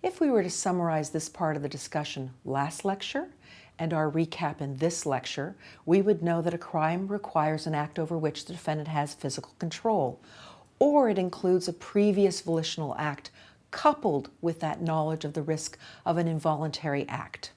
If we were to summarize this part of the discussion last lecture and our recap in this lecture, we would know that a crime requires an act over which the defendant has physical control, or it includes a previous volitional act coupled with that knowledge of the risk of an involuntary act.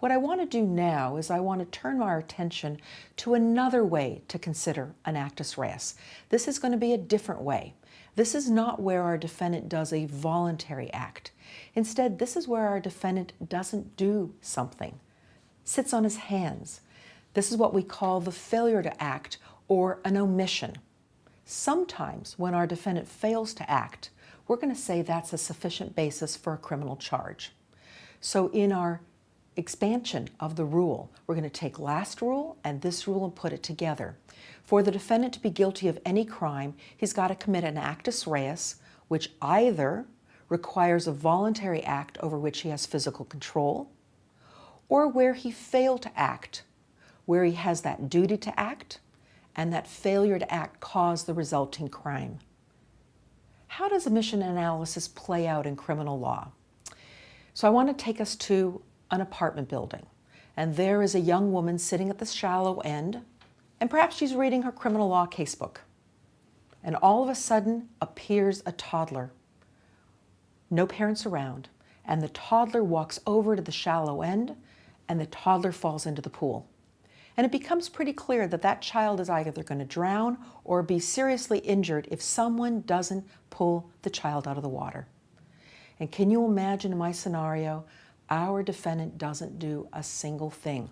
What I want to do now is I want to turn our attention to another way to consider an actus reus. This is going to be a different way. This is not where our defendant does a voluntary act. Instead, this is where our defendant doesn't do something, sits on his hands. This is what we call the failure to act or an omission. Sometimes when our defendant fails to act, we're going to say that's a sufficient basis for a criminal charge. So in our expansion of the rule, we're going to take last rule and this rule and put it together. For the defendant to be guilty of any crime, he's got to commit an actus reus, which either requires a voluntary act over which he has physical control, or where he failed to act, where he has that duty to act, and that failure to act caused the resulting crime. How does omission analysis play out in criminal law? So I want to take us to an apartment building, and there is a young woman sitting at the shallow end, and perhaps she's reading her criminal law casebook. And all of a sudden appears a toddler. No parents around, and the toddler walks over to the shallow end, and the toddler falls into the pool. And it becomes pretty clear that that child is either going to drown or be seriously injured if someone doesn't pull the child out of the water. And can you imagine in my scenario, our defendant doesn't do a single thing,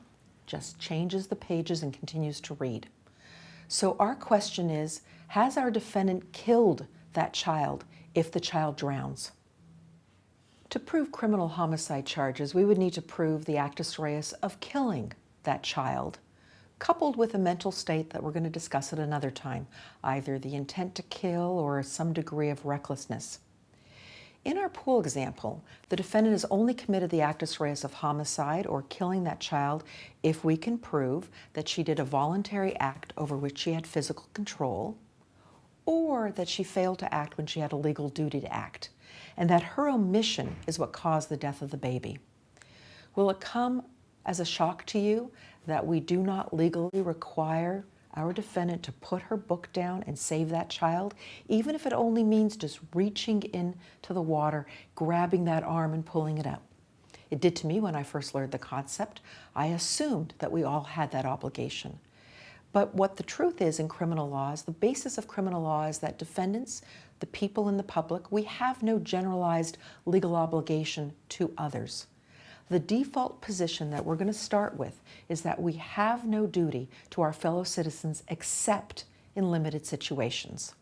just changes the pages and continues to read. So our question is, has our defendant killed that child if the child drowns? To prove criminal homicide charges, we would need to prove the actus reus of killing that child, coupled with a mental state that we're going to discuss at another time, either the intent to kill or some degree of recklessness. In our pool example, the defendant has only committed the actus reus of homicide or killing that child if we can prove that she did a voluntary act over which she had physical control, or that she failed to act when she had a legal duty to act, and that her omission is what caused the death of the baby. Will it come as a shock to you that we do not legally require our defendant to put her book down and save that child, even if it only means just reaching into the water, grabbing that arm and pulling it out? It did to me when I first learned the concept. I assumed that we all had that obligation. But what the truth is in criminal law is the basis of criminal law is that defendants, the people in the public, we have no generalized legal obligation to others. The default position that we're going to start with is that we have no duty to our fellow citizens except in limited situations.